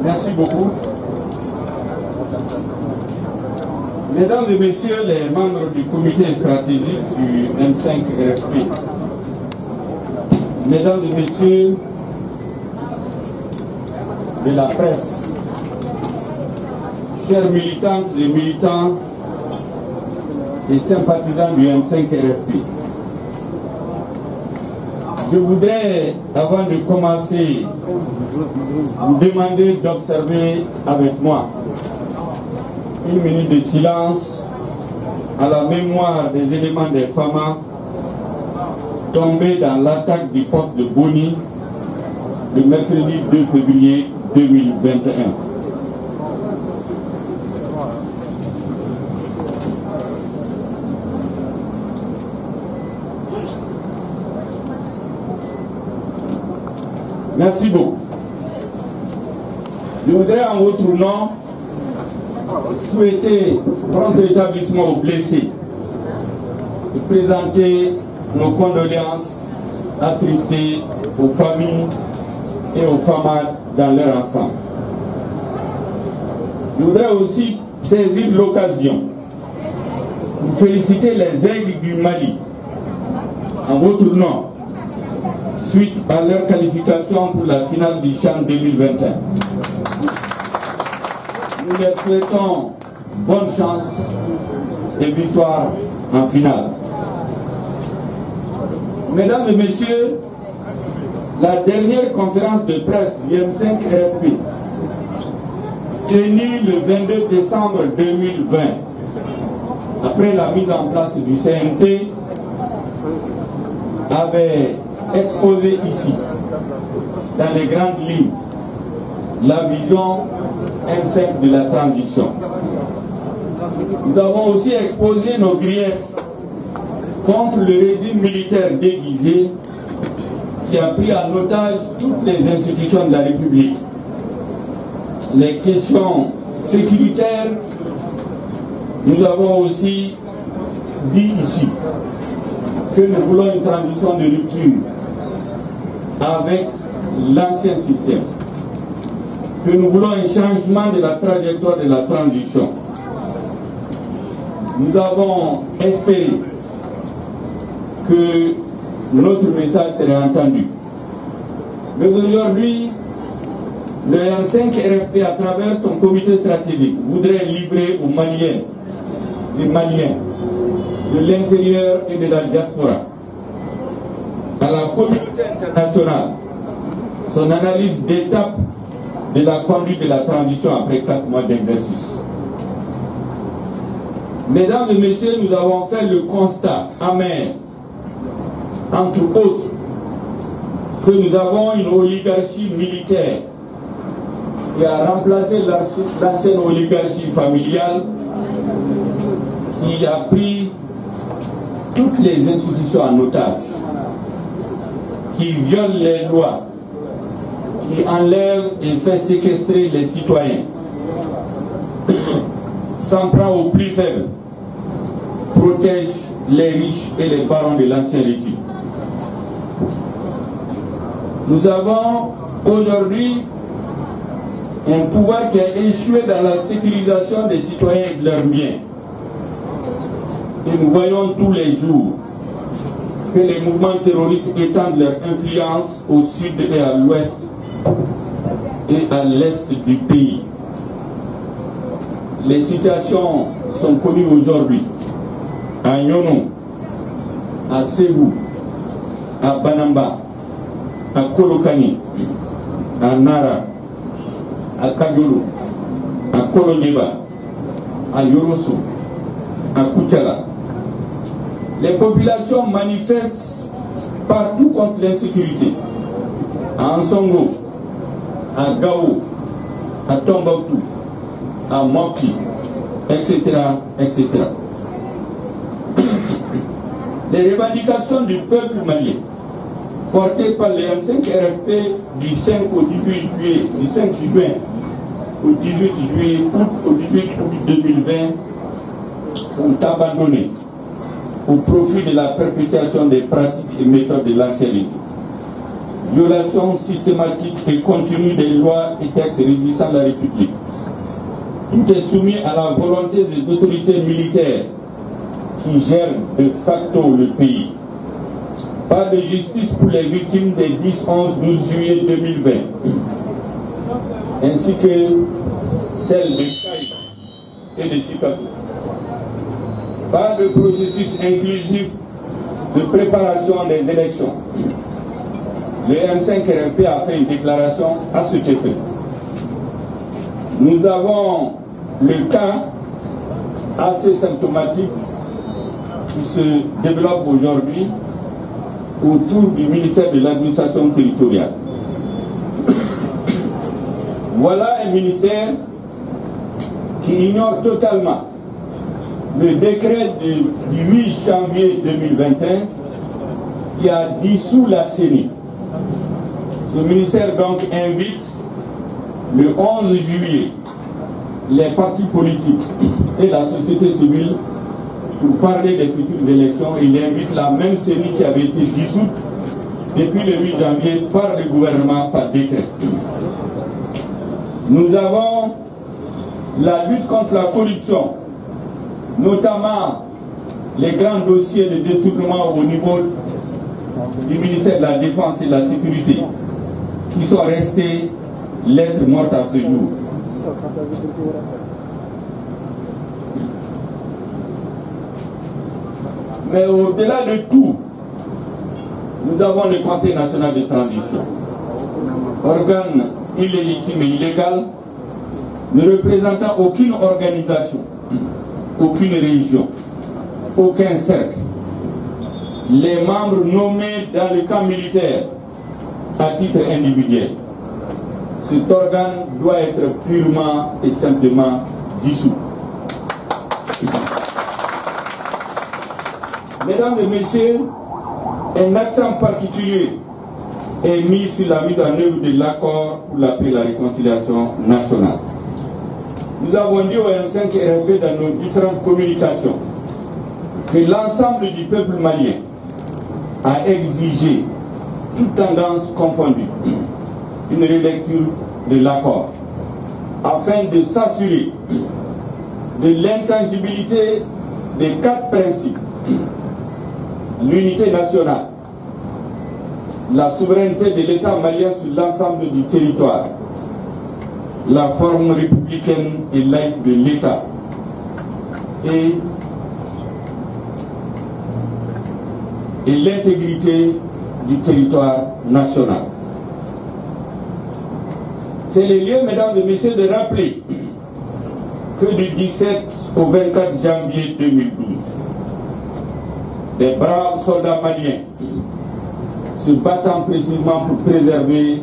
Merci beaucoup. Mesdames et messieurs les membres du comité stratégique du M5 RFP, mesdames et messieurs de la presse, chers militantes et militants et sympathisants du M5 RFP, je voudrais, avant de commencer, vous demander d'observer avec moi une minute de silence à la mémoire des éléments des FAMA tombés dans l'attaque du poste de Boni le mercredi 2 février 2021. Merci beaucoup. Je voudrais en votre nom souhaiter prompt rétablissement aux blessés et présenter nos condoléances attristées aux familles et aux femmes dans leur ensemble. Je voudrais aussi saisir l'occasion pour féliciter les aigles du Mali en votre nom suite à leur qualification pour la finale du CHAN 2021. Nous leur souhaitons bonne chance et victoire en finale. Mesdames et messieurs, la dernière conférence de presse du M5 RFP, tenue le 22 décembre 2020, après la mise en place du CNT, avait exposé ici, dans les grandes lignes, la vision M5 de la transition. Nous avons aussi exposé nos griefs contre le régime militaire déguisé qui a pris en otage toutes les institutions de la République. Les questions sécuritaires, nous avons aussi dit ici que nous voulons une transition de rupture avec l'ancien système, que nous voulons un changement de la trajectoire de la transition. Nous avons espéré que notre message serait entendu. Mais aujourd'hui, le M5 RFP, à travers son comité stratégique, voudrait livrer aux Maliens, des Maliens, de l'intérieur et de la diaspora, à la communauté internationale, son analyse d'étape de la conduite de la transition après 4 mois d'exercice. Mesdames et messieurs, nous avons fait le constat amer, entre autres, que nous avons une oligarchie militaire qui a remplacé l'ancienne oligarchie familiale, qui a pris toutes les institutions en otage, qui viole les lois, qui enlève et fait séquestrer les citoyens, s'en prend aux plus faibles, protège les riches et les barons de l'ancien régime. Nous avons aujourd'hui un pouvoir qui a échoué dans la sécurisation des citoyens et de leurs biens. Et nous voyons tous les jours que les mouvements terroristes étendent leur influence au sud et à l'ouest et à l'est du pays. Les situations sont connues aujourd'hui à Nyono, à Ségou, à Banamba, à Kolokani, à Nara, à Kaguru, à Kolonyeba, à Yoroso, à Koutiala. Les populations manifestent partout contre l'insécurité. À Ansongo, à Gao, à Tombouctou, à Moki, etc., etc. Les revendications du peuple malien, portées par les M5 RFP du 5 au 18 juillet, du 5 juin au 18 juillet, au 18 août 2020, sont abandonnées au profit de la perpétuation des pratiques et méthodes de l'ancien régime. violation systématique et continue des lois et textes régissant la République. Tout est soumis à la volonté des autorités militaires qui gèrent de facto le pays. Pas de justice pour les victimes des 10, 11, 12 juillet 2020, ainsi que celles de Caï et de Sikasso. Pas de processus inclusif de préparation des élections. Le M5-RMP a fait une déclaration à ce effet. Nous avons le cas assez symptomatique qui se développe aujourd'hui autour du ministère de l'administration territoriale. Voilà un ministère qui ignore totalement le décret du 8 janvier 2021 qui a dissous la CENI. Ce ministère donc invite le 11 juillet les partis politiques et la société civile pour parler des futures élections. Il invite la même CENI qui avait été dissoute depuis le 8 janvier par le gouvernement par décret. Nous avons la lutte contre la corruption, notamment les grands dossiers de détournement au niveau du ministère de la Défense et de la Sécurité, qui sont restés lettres mortes à ce jour. Mais au-delà de tout, nous avons le Conseil national de transition, organe illégitime et illégal, ne représentant aucune organisation, aucune région, aucun cercle. Les membres nommés dans le camp militaire à titre individuel. Cet organe doit être purement et simplement dissous. Mesdames et messieurs, un accent particulier est mis sur la mise en œuvre de l'accord pour la paix et la réconciliation nationale. Nous avons dit au M5-RMP dans nos différentes communications que l'ensemble du peuple malien a exigé, toutes tendances confondues, une relecture de l'accord afin de s'assurer de l'intangibilité des 4 principes: l'unité nationale, la souveraineté de l'État malien sur l'ensemble du territoire, la forme républicaine et laïque de l'État et l'intégrité du territoire national. C'est le lieu, mesdames et messieurs, de rappeler que du 17 au 24 janvier 2012, des braves soldats maliens se battant précisément pour préserver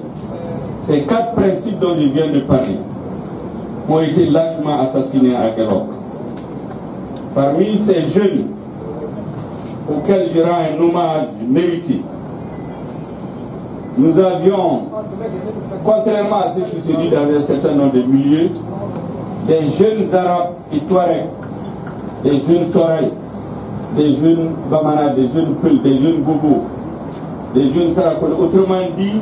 ces 4 principes dont je viens de parler ont été lâchement assassinés à Guelok. Parmi ces jeunes auxquels il y aura un hommage mérité, nous avions, contrairement à ce qui se dit dans un certain nombre de milieux, des jeunes arabes et touaregs, des jeunes soraïs, des jeunes bamana, des jeunes peul, des jeunes gogo, des jeunes sarakol, autrement dit,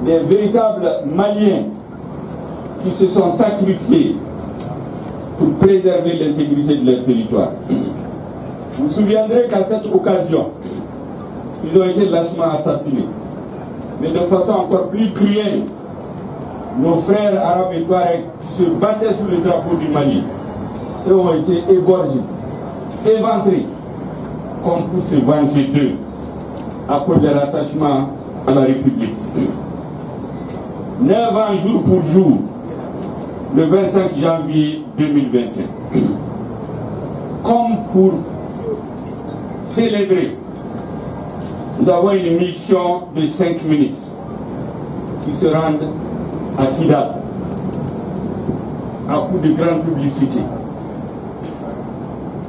des véritables Maliens qui se sont sacrifiés pour préserver l'intégrité de leur territoire. Vous vous souviendrez qu'à cette occasion, ils ont été lâchement assassinés. Mais de façon encore plus cruelle, nos frères arabes et touaregs qui se battaient sous le drapeau du Mali, eux ont été égorgés, éventrés, comme pour se venger d'eux, à cause de l'attachement à la République. 9 ans jour pour jour, le 25 janvier 2021, comme pour célébrer, nous avons une mission de 5 ministres qui se rendent à Kidal à coup de grande publicité.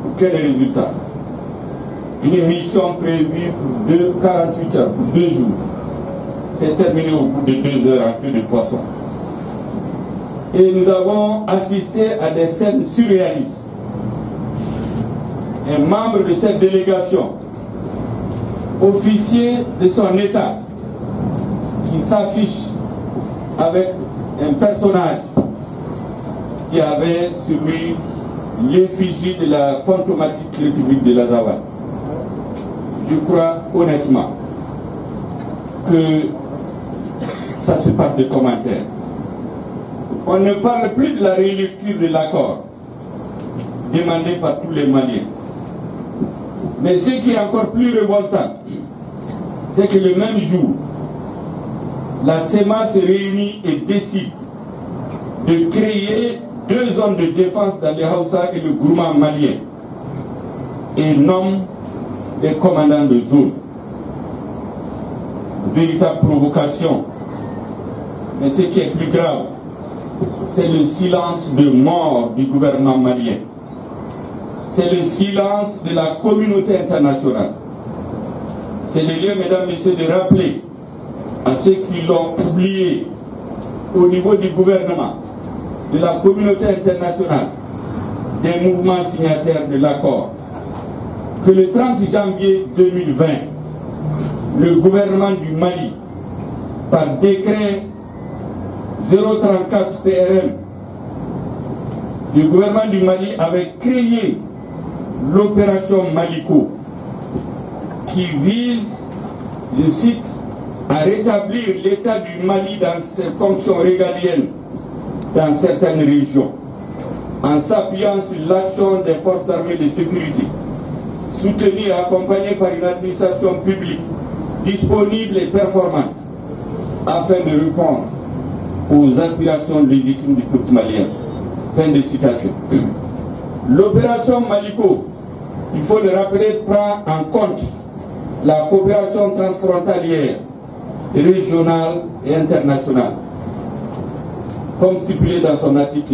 Pour quel résultat? Une mission prévue pour 48 heures, pour 2 jours, s'est terminée au bout de 2 heures en queue de poisson. Et nous avons assisté à des scènes surréalistes. Un membre de cette délégation, officier de son État, qui s'affiche avec un personnage qui avait sur lui l'effigie de la fantomatique République de l'Azawad. Je crois honnêtement que ça se passe de commentaires. On ne parle plus de la réélecture de l'accord demandé par tous les Maliens. Mais ce qui est encore plus révoltant, c'est que le même jour, la SEMA se réunit et décide de créer 2 zones de défense dans les Hausa et le Gourmand malien et nomme des commandants de zone. Véritable provocation. Mais ce qui est plus grave, c'est le silence de mort du gouvernement malien. C'est le silence de la communauté internationale. C'est le lieu, mesdames et messieurs, de rappeler à ceux qui l'ont oublié au niveau du gouvernement, de la communauté internationale, des mouvements signataires de l'accord, que le 30 janvier 2020, le gouvernement du Mali, par décret 034 PRM, le gouvernement du Mali avait créé l'opération Maliko, qui vise, je cite, à rétablir l'état du Mali dans ses fonctions régaliennes dans certaines régions, en s'appuyant sur l'action des forces armées de sécurité, soutenues et accompagnées par une administration publique disponible et performante, afin de répondre aux aspirations légitimes du peuple malien. Fin de citation. L'opération Maliko, il faut le rappeler, prend en compte la coopération transfrontalière, régionale et internationale, comme stipulé dans son article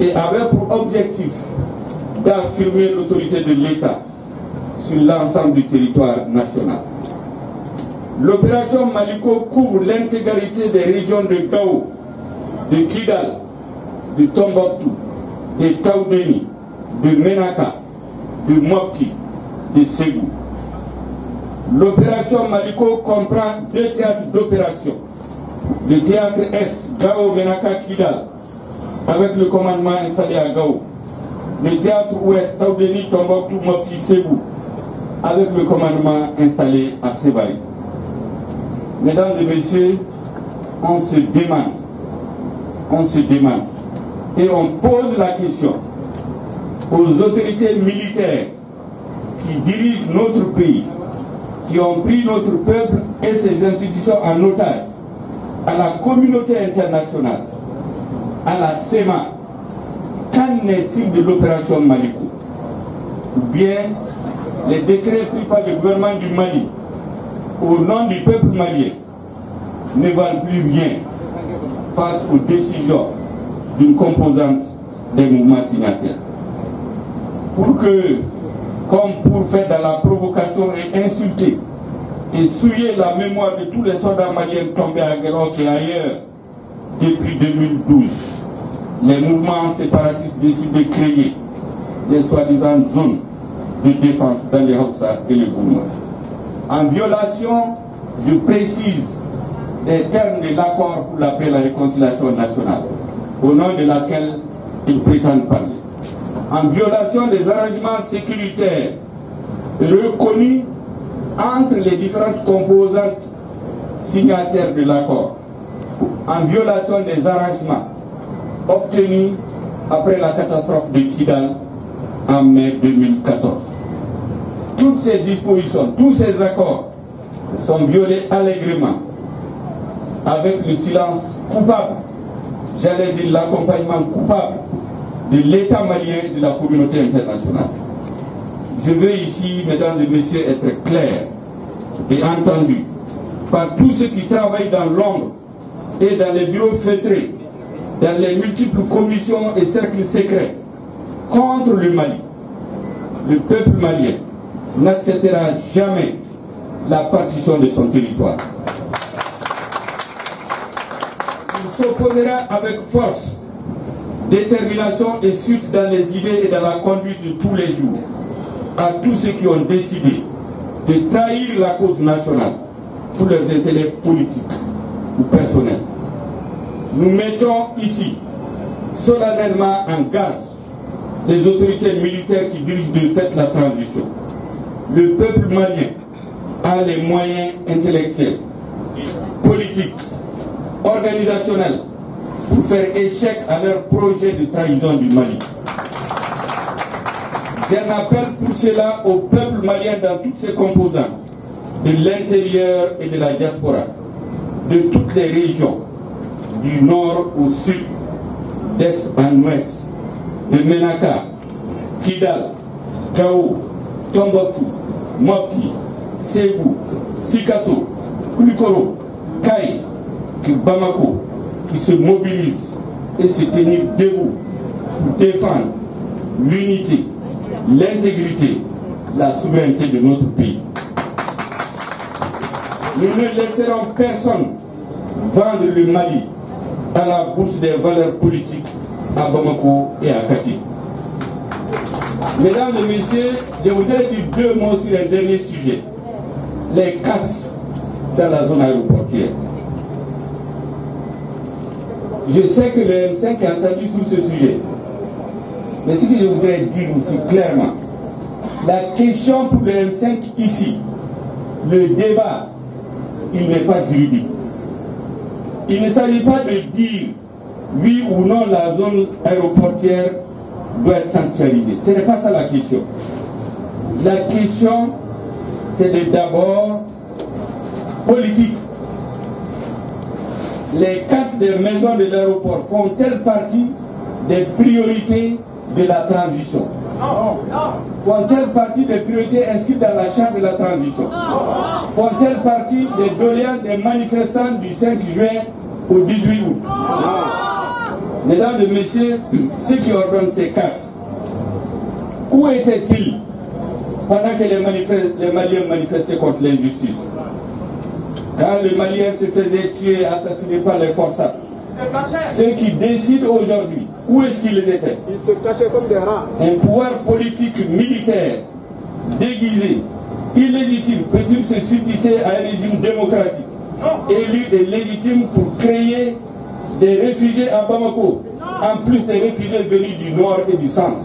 1, et avait pour objectif d'affirmer l'autorité de l'État sur l'ensemble du territoire national. L'opération Maliko couvre l'intégralité des régions de Gao, de Kidal, de Tombouctou, de Taoudéni, de Menaka, de Mopti, de Ségou. L'opération Maliko comprend 2 théâtres d'opération. Le théâtre S, Gao, Menaka, Kidal, avec le commandement installé à Gao. Le théâtre Ouest, Taoudéni, Tombouctou, Mopti, Ségou, avec le commandement installé à Sébaï. Mesdames et messieurs, on se demande, et on pose la question aux autorités militaires qui dirigent notre pays, qui ont pris notre peuple et ses institutions en otage, à la communauté internationale, à la SEMA, qu'en est-il de l'opération Maliko? Ou bien les décrets pris par le gouvernement du Mali au nom du peuple malien ne valent plus rien face aux décisions d'une composante des mouvements signataires. Pour que, comme pour faire de la provocation et insulter et souiller la mémoire de tous les soldats maliens tombés à Guérok et ailleurs depuis 2012, les mouvements séparatistes décident de créer des soi-disant zones de défense dans les Hausa et les Gourmand, en violation, je précise, des termes de l'accord pour la paix et la réconciliation nationale, au nom de laquelle ils prétendent parler, en violation des arrangements sécuritaires reconnus entre les différentes composantes signataires de l'accord, en violation des arrangements obtenus après la catastrophe de Kidal en mai 2014. Toutes ces dispositions, tous ces accords sont violés allègrement avec le silence coupable, j'allais dire l'accompagnement coupable de l'État malien et de la communauté internationale. Je veux ici, mesdames et messieurs, être clair et entendu par tous ceux qui travaillent dans l'ombre et dans les bureaux feutrés, dans les multiples commissions et cercles secrets contre le Mali. Le peuple malien n'acceptera jamais la partition de son territoire. Il s'opposera avec force, détermination et suite dans les idées et dans la conduite de tous les jours à tous ceux qui ont décidé de trahir la cause nationale, pour leurs intérêts politiques ou personnels. Nous mettons ici solennellement en garde les autorités militaires qui dirigent de fait la transition. Le peuple malien a les moyens intellectuels, politiques, organisationnels pour faire échec à leur projet de trahison du Mali. J'en appelle pour cela au peuple malien dans toutes ses composantes, de l'intérieur et de la diaspora, de toutes les régions, du nord au sud, d'est en ouest, de Menaka, Kidal, Gao, Tombouctou, Mopti, Ségou, Sikasso, Koulikoro, Kaye, Bamako, qui se mobilisent et se tenir debout pour défendre l'unité, l'intégrité, la souveraineté de notre pays. Nous ne laisserons personne vendre le Mali à la bourse des valeurs politiques à Bamako et à Kati. Mesdames et messieurs, je voudrais dire deux mots sur un dernier sujet. Les casses dans la zone aéroportière. Je sais que le M5 est entendu sur ce sujet. Mais ce que je voudrais dire aussi clairement, la question pour le M5 ici, le débat, il n'est pas juridique. Il ne s'agit pas de dire oui ou non la zone aéroportière doit être sanctuarisée. Ce n'est pas ça la question. La question, c'est d'abord politique. Les casses des maisons de l'aéroport font-elles partie des priorités de la transition? Font-elles partie des priorités inscrites dans la charte de la transition? Font-elles partie des doléances des manifestants du 5 juin au 18 août? Mesdames et messieurs, ceux qui ordonnent ces casses, où étaient-ils pendant que les Maliens manifestaient contre l'injustice? Quand les Maliens se faisaient tuer, assassinés par les forces armées, ceux qui décident aujourd'hui, où est-ce qu'ils étaient? Ils se cachaient comme des rats. Un pouvoir politique militaire déguisé, illégitime, peut-il se substituer à un régime démocratique, élu et légitime pour créer des réfugiés à Bamako, en plus des réfugiés venus du nord et du centre?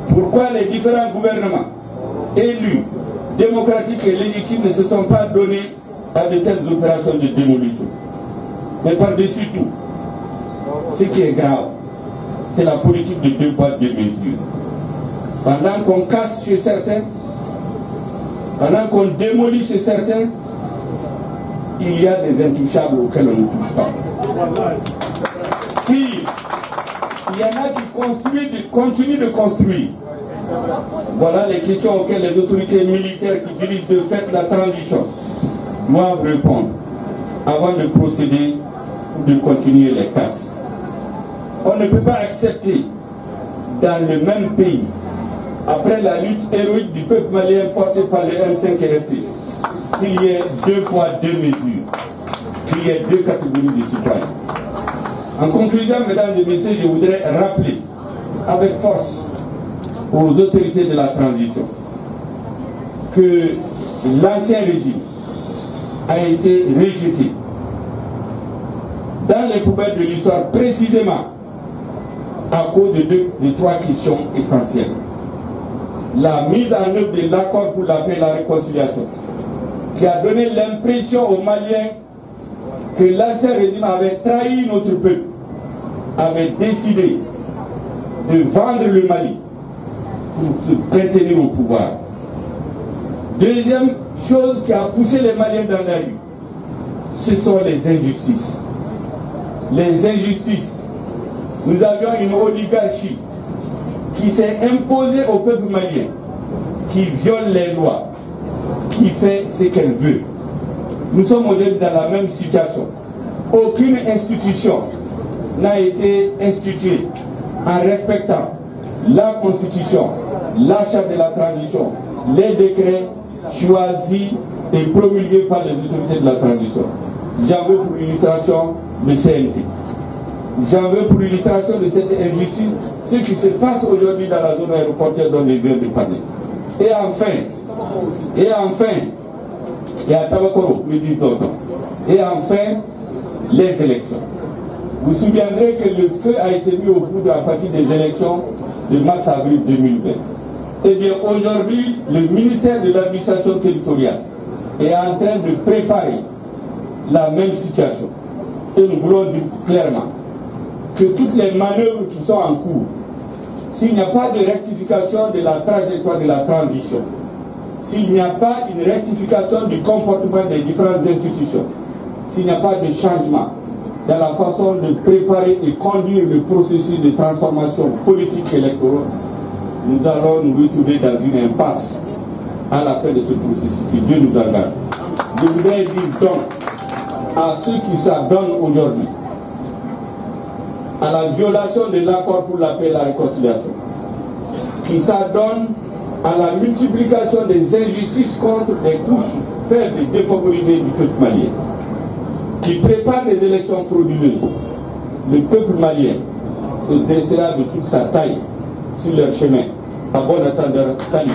Pourquoi les différents gouvernements élus, démocratiques et légitimes ne se sont pas donnés à de telles opérations de démolition? Mais par-dessus tout, ce qui est grave, c'est la politique de deux poids, deux mesures. Pendant qu'on casse chez certains, pendant qu'on démolit chez certains, il y a des intouchables auxquels on ne touche pas. Puis, il y en a qui continuent de construire. Voilà les questions auxquelles les autorités militaires qui dirigent de fait la transition doivent répondre avant de procéder ou de continuer les casses. On ne peut pas accepter dans le même pays, après la lutte héroïque du peuple malien portée par les M5 RFI, qu'il y ait deux poids, deux mesures, qu'il y ait deux catégories de citoyens. En conclusion, mesdames et messieurs, je voudrais rappeler avec force aux autorités de la transition que l'ancien régime a été rejeté dans les poubelles de l'histoire précisément à cause de trois questions essentielles. La mise en œuvre de l'accord pour la paix et la réconciliation, qui a donné l'impression aux Maliens que l'ancien régime avait trahi notre peuple, avait décidé de vendre le Mali pour se maintenir au pouvoir. Deuxième chose qui a poussé les Maliens dans la rue, ce sont les injustices. Les injustices. Nous avions une oligarchie qui s'est imposée au peuple malien, qui viole les lois, qui fait ce qu'elle veut. Nous sommes aujourd'hui dans la même situation. Aucune institution n'a été instituée en respectant la Constitution, la charte de la transition, les décrets choisis et promulgués par les autorités de la transition. J'en veux pour illustration le CNT. J'en veux pour illustration de cette injustice, ce qui se passe aujourd'hui dans la zone aéroportuaire dont les viens de parler. Et enfin, et à Tabakoro, le 10 octobre. Et enfin, les élections. Vous vous souviendrez que le feu a été mis au bout à partir des élections de mars-avril 2020. Eh bien, aujourd'hui, le ministère de l'administration territoriale est en train de préparer la même situation. Et nous voulons dire clairement que toutes les manœuvres qui sont en cours, s'il n'y a pas de rectification de la trajectoire de la transition, s'il n'y a pas une rectification du comportement des différentes institutions, s'il n'y a pas de changement dans la façon de préparer et conduire le processus de transformation politique électorale, nous allons nous retrouver dans une impasse à la fin de ce processus. Que Dieu nous en garde. Je voudrais dire donc à ceux qui s'adonnent aujourd'hui à la violation de l'accord pour la paix et la réconciliation, qui s'adonnent à la multiplication des injustices contre les couches faibles et défavorisées du peuple malien, qui préparent des élections frauduleuses, le peuple malien se dressera de toute sa taille sur leur chemin. À bon entendeur, salut.